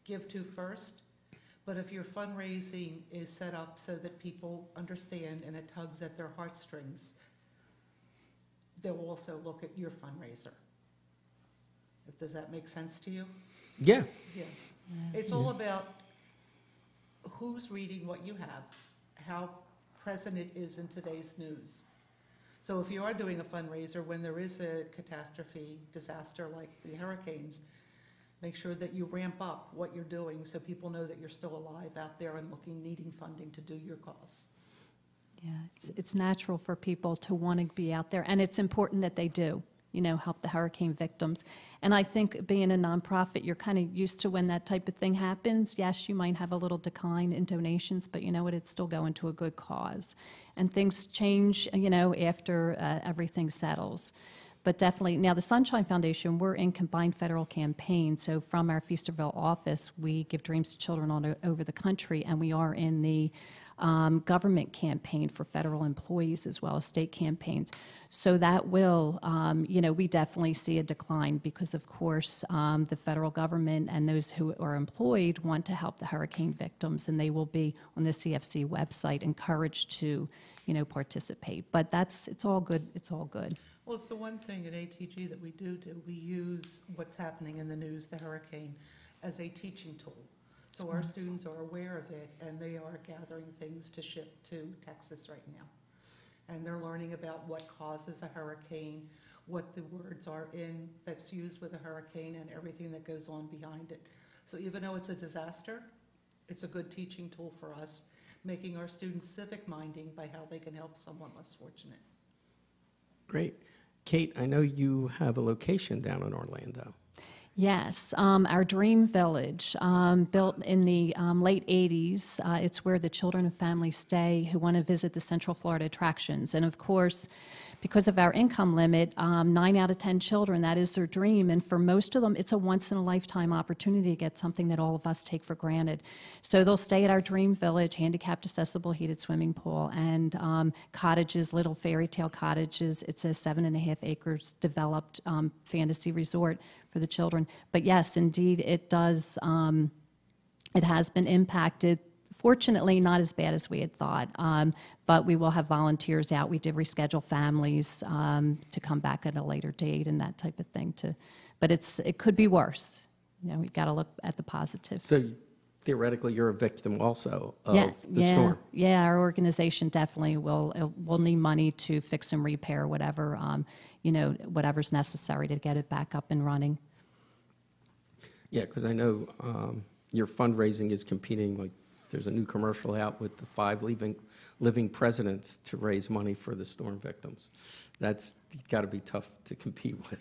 give to first. But if your fundraising is set up so that people understand and it tugs at their heartstrings, they'll also look at your fundraiser. Does that make sense to you? Yeah. Yeah. It's all about who's reading what you have, how present it is in today's news. So if you are doing a fundraiser when there is a catastrophe, disaster like the hurricanes, make sure that you ramp up what you're doing so people know that you're still alive out there and needing funding to do your cause. Yeah, it's natural for people to want to be out there, and it's important that they do, help the hurricane victims. And I think being a nonprofit, you're kind of used to when that type of thing happens. Yes, you might have a little decline in donations, but you know what? It's still going to a good cause. And things change, after everything settles. But definitely, now the Sunshine Foundation, we're in combined federal campaign. So from our Feasterville office, we give dreams to children all over the country, and we are in the government campaign for federal employees as well as state campaigns. So that will, we definitely see a decline because, of course, the federal government and those who are employed want to help the hurricane victims, and they will be on the CFC website encouraged to, participate. But it's all good. It's all good. Well, it's the one thing at ATG that we do. We use what's happening in the news, the hurricane, as a teaching tool. So our students are aware of it, and they are gathering things to ship to Texas right now. And they're learning about what causes a hurricane, what the words are in that's used with a hurricane, and everything that goes on behind it. So even though it's a disaster, it's a good teaching tool for us, making our students civic minding by how they can help someone less fortunate. Great. Kate, I know you have a location down in Orlando. Yes, our Dream Village, built in the late 80s. It's where the children and families stay who want to visit the Central Florida attractions. And of course, because of our income limit, 9 out of 10 children, that is their dream. And for most of them, it's a once-in-a-lifetime opportunity to get something that all of us take for granted. So they'll stay at our Dream Village, handicapped accessible heated swimming pool, and cottages, little fairy tale cottages. It's a 7.5 acres developed fantasy resort for the children. But yes, indeed, it does. It has been impacted. Fortunately, not as bad as we had thought, but we will have volunteers out. We did reschedule families to come back at a later date and that type of thing. But it could be worse. You know, we've got to look at the positive. So theoretically, you're a victim also of the storm. Yeah, our organization definitely will need money to fix and repair whatever, whatever's necessary to get it back up and running. Yeah, because I know your fundraising is competing, like there's a new commercial out with the 5 living presidents to raise money for the storm victims. That's got to be tough to compete with.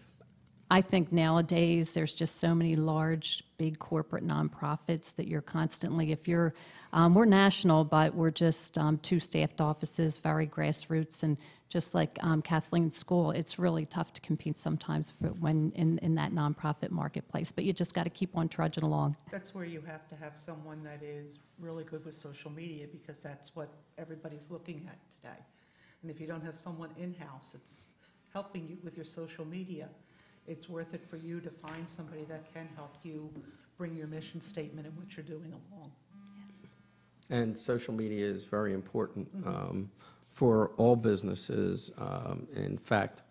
I think nowadays there's just so many large, big corporate nonprofits that you're constantly, if you're, we're national, but we're just 2 staffed offices, very grassroots, and just like Kathleen's school, it's really tough to compete sometimes when in that nonprofit marketplace. But you just got to keep on trudging along. That's where you have to have someone that is really good with social media, because that's what everybody's looking at today. And if you don't have someone in-house that's helping you with your social media, it's worth it for you to find somebody that can help you bring your mission statement and what you're doing along. And social media is very important for all businesses. In fact,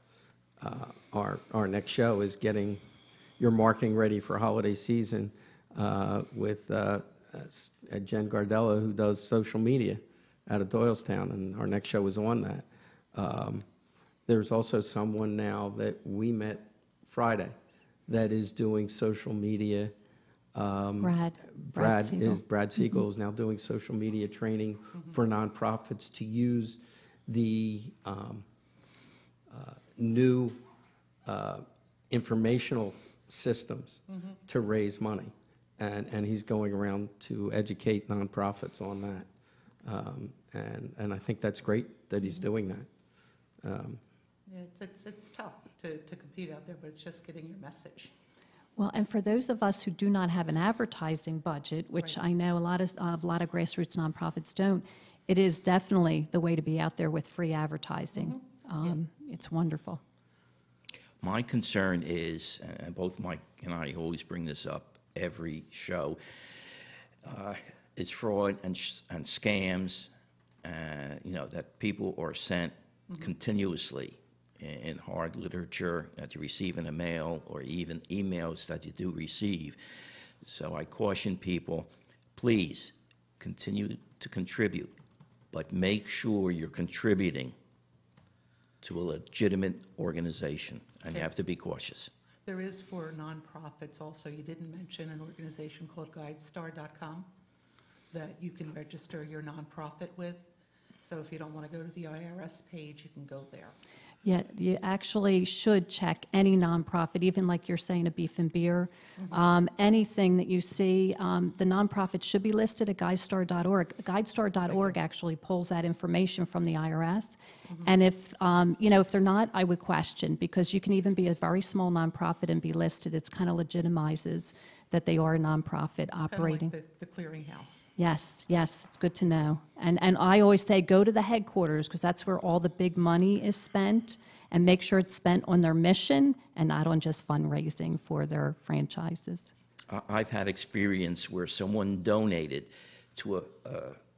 our next show is getting your marketing ready for holiday season with Jen Gardella, who does social media out of Doylestown, and our next show is on that. There's also someone now that we met Friday that is doing social media. Brad Siegel. Brad Siegel is now doing social media training for nonprofits to use the new informational systems to raise money, and he's going around to educate nonprofits on that, and I think that's great that he's doing that. Yeah, it's tough to compete out there, but it's just getting your message. Well, and for those of us who do not have an advertising budget, which Right. I know a lot of grassroots nonprofits don't, it is definitely the way to be out there with free advertising. It's wonderful. My concern is, and both Mike and I always bring this up every show, is fraud and scams, that people are sent continuously in hard literature that you receive in the mail, or even emails that you do receive. So I caution people, please continue to contribute, but make sure you're contributing to a legitimate organization, and you have to be cautious. There is for nonprofits also, you didn't mention an organization called GuideStar.com that you can register your nonprofit with. So if you don't want to go to the IRS page, you can go there. Yeah, you actually should check any nonprofit, even like you're saying, a beef and beer. Anything that you see, the nonprofit should be listed at GuideStar.org. GuideStar.org actually pulls that information from the IRS. And if they're not, I would question, because you can even be a very small nonprofit and be listed. It's kind of legitimizes that they are a nonprofit operating. Kind of like the clearinghouse. Yes, it's good to know. And I always say go to the headquarters, because that's where all the big money is spent, and make sure it's spent on their mission and not on just fundraising for their franchises. I've had experience where someone donated to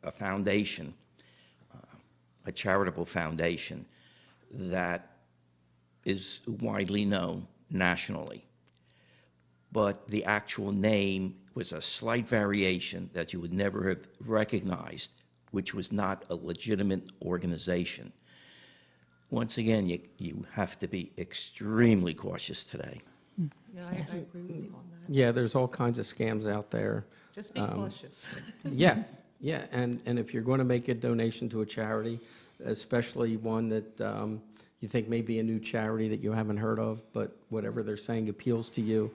a foundation, a charitable foundation, that is widely known nationally, but the actual name was a slight variation that you would never have recognized, which was not a legitimate organization. Once again, you have to be extremely cautious today. Yeah, I agree with you on that. Yeah, there's all kinds of scams out there. Just be cautious. Yeah, yeah, and if you're going to make a donation to a charity, especially one that you think may be a new charity that you haven't heard of, but whatever they're saying appeals to you,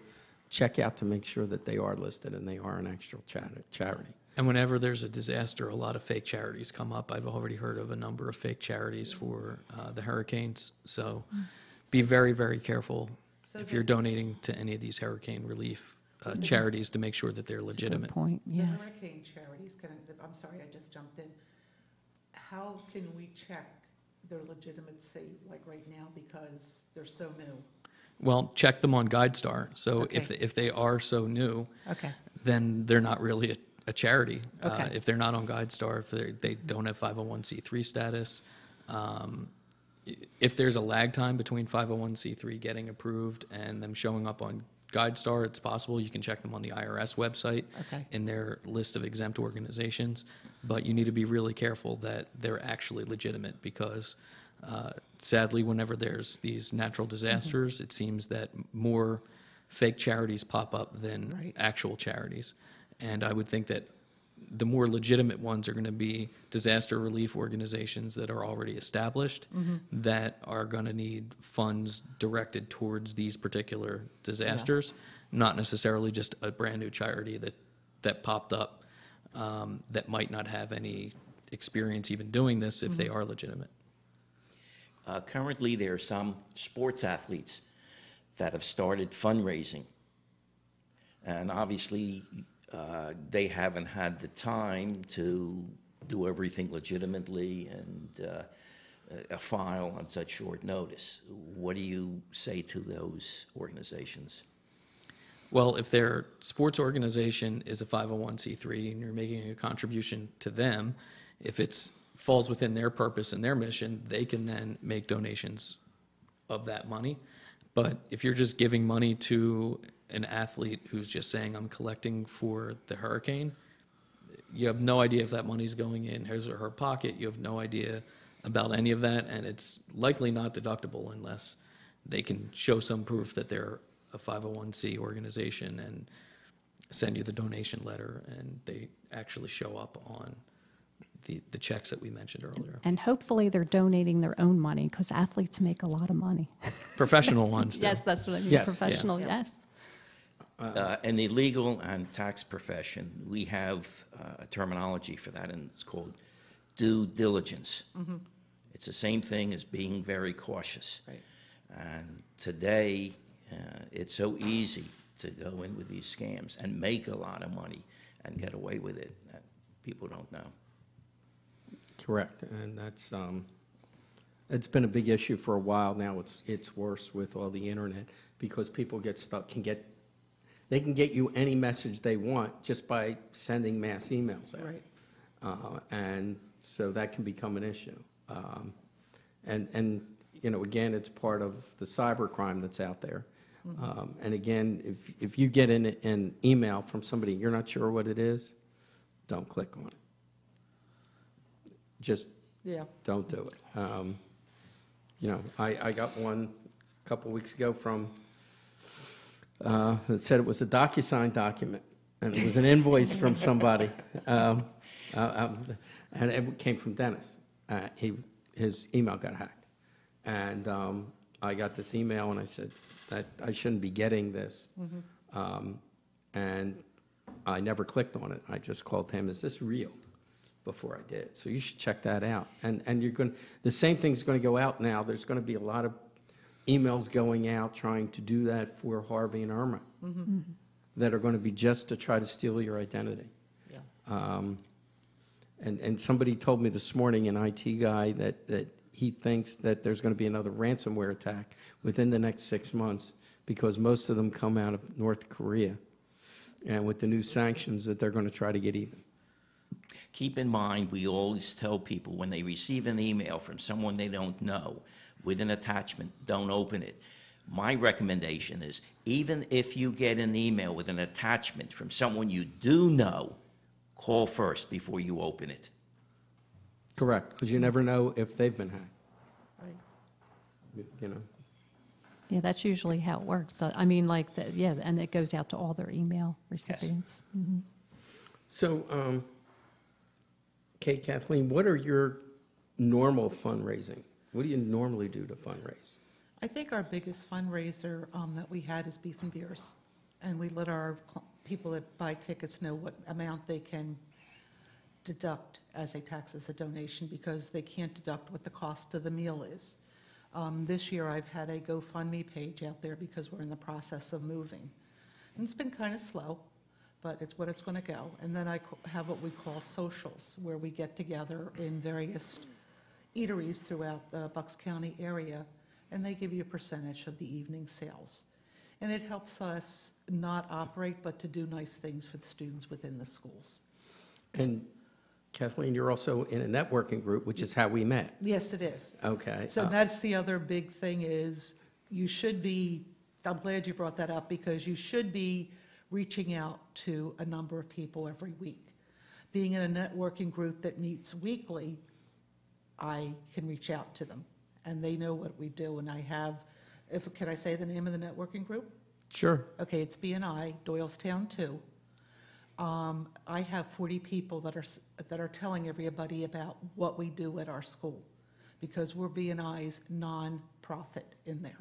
check out to make sure that they are listed and they are an actual charity. And whenever there's a disaster, a lot of fake charities come up. I've already heard of a number of fake charities for the hurricanes. So be very, very careful if you're donating to any of these hurricane relief charities to make sure that they're That's a good legitimate. point, The yes. hurricane charities, I'm sorry, I just jumped in. How can we check their legitimacy, like right now, because they're so new? Well, check them on GuideStar. So Okay. if they are so new, Okay. then they're not really a charity. Okay. If they're not on GuideStar, if they don't have 501c3 status, if there's a lag time between 501c3 getting approved and them showing up on GuideStar, it's possible. You can check them on the IRS website Okay. in their list of exempt organizations. But you need to be really careful that they're actually legitimate because sadly, whenever there's these natural disasters, it seems that more fake charities pop up than Right. actual charities. And I would think that the more legitimate ones are going to be disaster relief organizations that are already established that are going to need funds directed towards these particular disasters, not necessarily just a brand new charity that popped up that might not have any experience even doing this if they are legitimate. Currently, there are some sports athletes that have started fundraising. And obviously, they haven't had the time to do everything legitimately and file on such short notice. What do you say to those organizations? Well, if their sports organization is a 501c3 and you're making a contribution to them, if it falls within their purpose and their mission, they can then make donations of that money. But if you're just giving money to an athlete who's just saying, I'm collecting for the hurricane, you have no idea if that money's going in his or her pocket. You have no idea about any of that, and it's likely not deductible unless they can show some proof that they're a 501c organization and send you the donation letter, and they actually show up on the checks that we mentioned earlier. And hopefully they're donating their own money because athletes make a lot of money. Professional ones do. Yes, that's what I mean, Yes. professional, Yeah. yes. In the legal and tax profession, we have a terminology for that, and it's called due diligence. It's the same thing as being very cautious. Right. And today, it's so easy to go in with these scams and make a lot of money and get away with it that people don't know. Correct, and that's it's been a big issue for a while now. It's worse with all the internet because people get stuck. They can get you any message they want just by sending mass emails out. Right. And so that can become an issue. And you know, again, it's part of the cybercrime that's out there. And again, if you get an email from somebody you're not sure what it is, don't click on it. Just Yeah. don't do it. You know, I got one a couple weeks ago from that said it was a DocuSign document, and it was an invoice from somebody, and it came from Dennis. His email got hacked, and I got this email, and I said that I shouldn't be getting this, and I never clicked on it. I just called him, "Is this real?" before I did. So you should check that out. And you're going, the same thing's going to go out now. There's going to be a lot of emails going out trying to do that for Harvey and Irma that are going to be just to try to steal your identity. Yeah. And somebody told me this morning, an IT guy, that he thinks that there's going to be another ransomware attack within the next 6 months because most of them come out of North Korea. And with the new sanctions that they're going to try to get even. Keep in mind, we always tell people when they receive an email from someone they don't know, with an attachment, don't open it. My recommendation is, even if you get an email with an attachment from someone you do know, call first before you open it. Correct, because you never know if they've been hacked, Right. you know. Yeah, that's usually how it works. I mean, like, yeah, and it goes out to all their email recipients. So, Kate, Kathleen, what are your normal fundraising? What do you normally do to fundraise? I think our biggest fundraiser that we had is Beef and Beers. And we let our people that buy tickets know what amount they can deduct as a tax, as a donation, because they can't deduct what the cost of the meal is. This year, I've had a GoFundMe page out there because we're in the process of moving. And it's been kind of slow, but it's what it's going to go. And then I have what we call socials, where we get together in various eateries throughout the Bucks County area, and they give you a percentage of the evening sales. And it helps us not operate, but to do nice things for the students within the schools. And Kathleen, you're also in a networking group, which is how we met. Yes, it is. Okay. So that's the other big thing is you should be, I'm glad you brought that up, because you should be reaching out to a number of people every week. Being in a networking group that meets weekly, I can reach out to them, and they know what we do. And I have, can I say the name of the networking group? Sure. Okay, it's BNI, Doylestown 2. I have 40 people that are telling everybody about what we do at our school, because we're BNI's non-profit in there.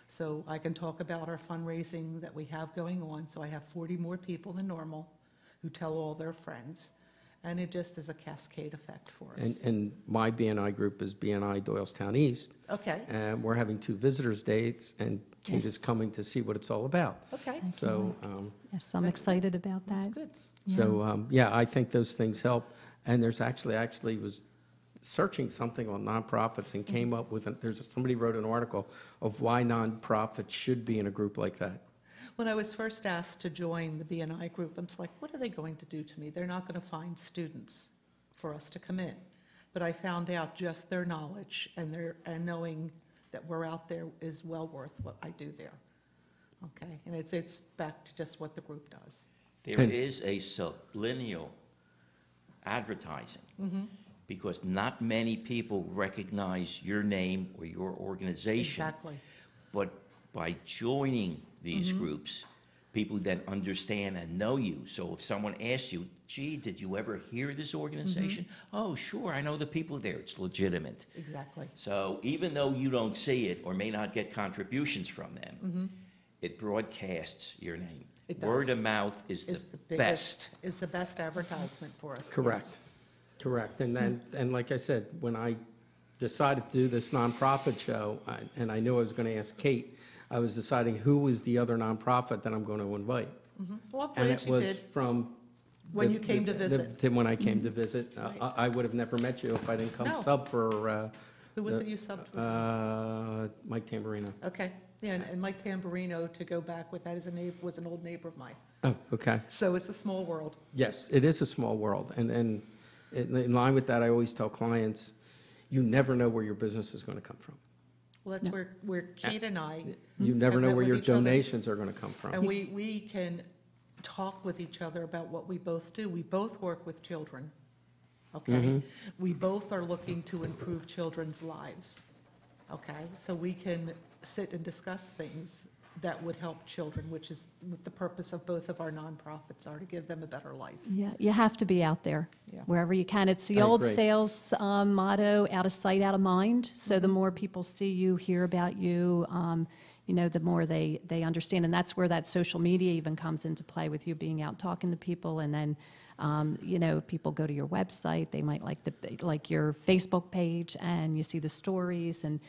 So I can talk about our fundraising that we have going on. So I have 40 more people than normal who tell all their friends. And it just is a cascade effect for us. And my BNI group is BNI Doylestown East. Okay, And we're having 2 visitors' dates, and Kate Yes. is coming to see what it's all about. okay, So, Yes, I'm excited about that's that. good. yeah, I think those things help. And there's actually was searching something on nonprofits and came up with, somebody wrote an article of why nonprofits should be in a group like that. When I was first asked to join the BNI group, I'm just like, what are they going to do to me? They're not going to find students for us to come in. But I found out just their knowledge and knowing that we're out there is well worth what I do there. Okay, and it's back to just what the group does. There is a subliminal advertising, because not many people recognize your name or your organization. Exactly. But by joining these groups, people then understand and know you. So if someone asks you, gee, did you ever hear this organization? Oh, sure, I know the people there. It's legitimate. Exactly. So even though you don't see it or may not get contributions from them, it broadcasts your name. It does. Word of mouth is the best. Is the best advertisement for us. Correct. yes. Correct. And then, and like I said, when I decided to do this nonprofit show, and I knew I was going to ask Kate, I was deciding who was the other nonprofit that I'm going to invite. Well, I'm And glad it you was did. from... When you came to visit. When I came to visit. I would have never met you if I didn't come No. sub for Who was it you subbed with? Mike Tamburino. Okay, yeah, and Mike Tamburino, to go back with that, is was an old neighbor of mine. Oh, okay. So it's a small world. Yes, it is a small world. And in line with that, I always tell clients, you never know where your business is going to come from. Well, that's where Kate and I, You never Have know met where with your each other. donations are going to come and from. we can talk with each other about what we both do. We both work with children, okay? We both are looking to improve children's lives, okay? So we can sit and discuss things that would help children, which is what the purpose of both of our nonprofits are, to give them a better life. Yeah, you have to be out there Yeah. wherever you can. It's the I old agree. sales motto, out of sight, out of mind. So the more people see you, hear about you, the more they understand. And that's where that social media even comes into play, with you being out talking to people. And then, people go to your website. They might like your Facebook page, and you see the stories and,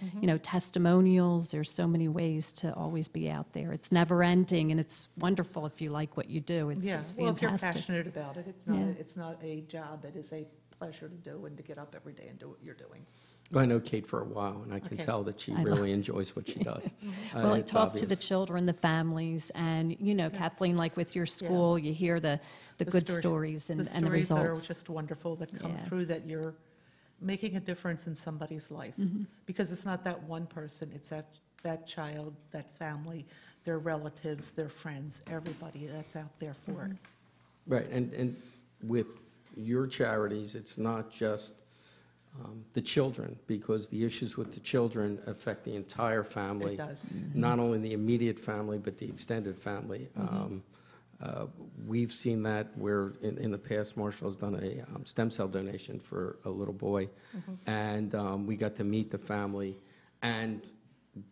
testimonials. There's so many ways to always be out there. It's never ending, and it's wonderful if you like what you do. It's Yeah, fantastic. well, if you're passionate about it, it's not, Yeah. it's not a job, it is a pleasure to do and to get up every day and do what you're doing. I know Kate for a while, and I can Okay. tell that she I know. really enjoys what she does. Well, I It's talk to the obvious. children, the families, and, Kathleen, like with your school, you hear the good stories and the stories that are results. just wonderful that come Yeah. through, that you're making a difference in somebody's life. Because it's not that one person, it's that child, that family, their relatives, their friends, everybody that's out there for it. Right, and with your charities, it's not just the children, because the issues with the children affect the entire family. It does. Not only the immediate family, but the extended family. We've seen that where in the past, Marshall has done a stem cell donation for a little boy, and we got to meet the family and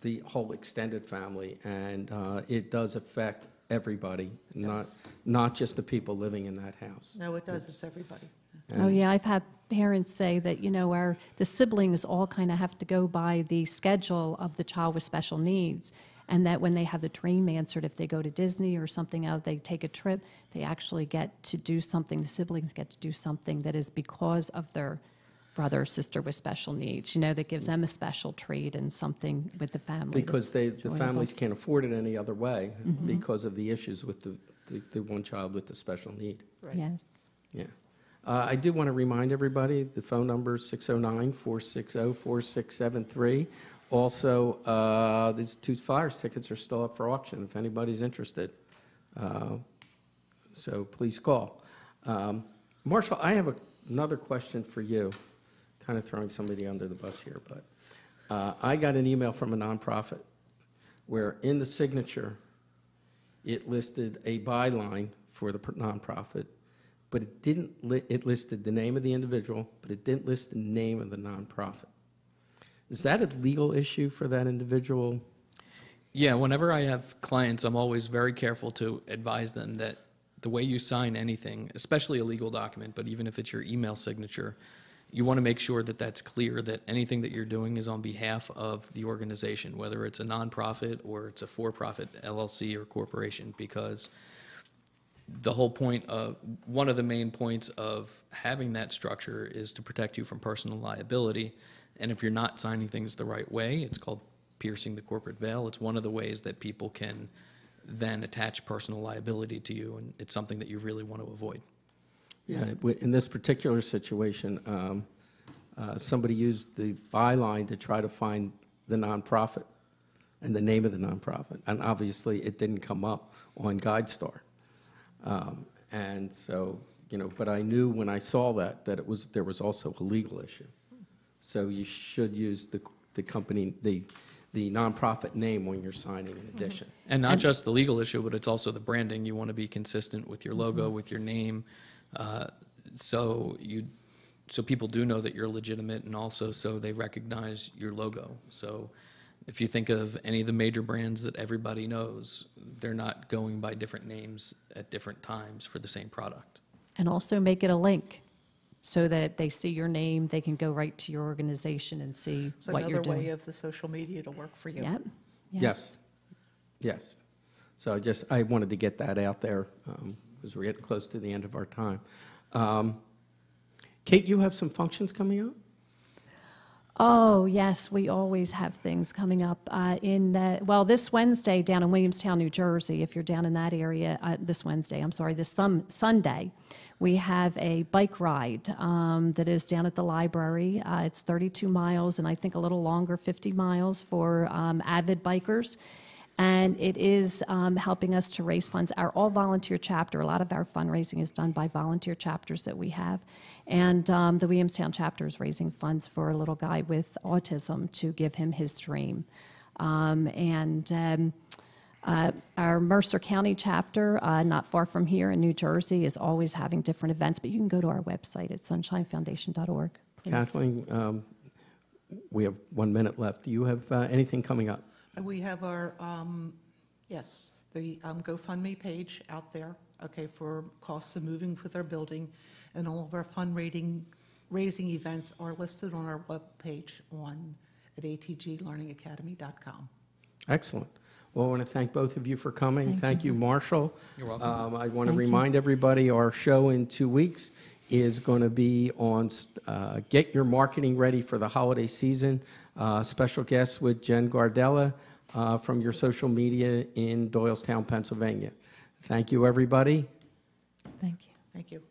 the whole extended family, and it does affect everybody, does. not just the people living in that house. No, it does, it's everybody. Oh, yeah, I've had parents say that, the siblings all kind of have to go by the schedule of the child with special needs, and that when they have the dream answered, if they go to Disney or something else, they take a trip, they actually get to do something, the siblings get to do something that is because of their brother or sister with special needs, that gives them a special treat and something with the family. Because that's the enjoyable. families can't afford it any other way because of the issues with the one child with the special need. Right. Yes. Yeah. I do want to remind everybody, the phone number is 609-460-4673. Also, these two Flyers tickets are still up for auction if anybody's interested. So please call. Marshall, I have another question for you, kind of throwing somebody under the bus here, but I got an email from a nonprofit where in the signature it listed a byline for the nonprofit, but it didn't. It listed the name of the individual, but it didn't list the name of the nonprofit. Is that a legal issue for that individual? Yeah, whenever I have clients, I'm always very careful to advise them that the way you sign anything, especially a legal document, but even if it's your email signature, you want to make sure that that's clear, that anything that you're doing is on behalf of the organization, whether it's a nonprofit or it's a for-profit LLC or corporation, because the whole point of, one of the main points of having that structure is to protect you from personal liability. And if you're not signing things the right way, it's called piercing the corporate veil. It's one of the ways that people can then attach personal liability to you, and it's something that you really want to avoid. Yeah, in this particular situation, somebody used the byline to try to find the nonprofit and the name of the nonprofit, and obviously it didn't come up on GuideStar. And so, but I knew when I saw that there was also a legal issue. So you should use the company, the nonprofit name when you're signing in addition. And not just the legal issue, but it's also the branding. You want to be consistent with your logo, with your name, so people do know that you're legitimate, and also so they recognize your logo. So if you think of any of the major brands that everybody knows, they're not going by different names at different times for the same product. And also make it a link so that they see your name, they can go right to your organization and see It's what you're another way doing. of the social media to work for you. Yep. Yes. Yes. So I wanted to get that out there because we're getting close to the end of our time. Kate, you have some functions coming up? Oh, yes, we always have things coming up. This Wednesday down in Williamstown, New Jersey, if you're down in that area, this Sunday, we have a bike ride that is down at the library. It's 32 miles and I think a little longer, 50 miles for avid bikers. And it is helping us to raise funds. Our all-volunteer chapter, a lot of our fundraising is done by volunteer chapters that we have. And the Williamstown chapter is raising funds for a little guy with autism to give him his dream. Our Mercer County chapter, not far from here in New Jersey, is always having different events. But you can go to our website at sunshinefoundation.org. Please. Kathleen, we have 1 minute left. Do you have anything coming up? We have our, the GoFundMe page out there, for costs of moving with our building, and all of our raising events are listed on our webpage at atglearningacademy.com. Excellent. Well, I want to thank both of you for coming. Thank you, Marshall. You're welcome. I want to remind everybody our show in 2 weeks is going to be on Get Your Marketing Ready for the Holiday Season. Special guest with Jen Gardella from Your Social Media in Doylestown, Pennsylvania. Thank you, everybody. Thank you. Thank you.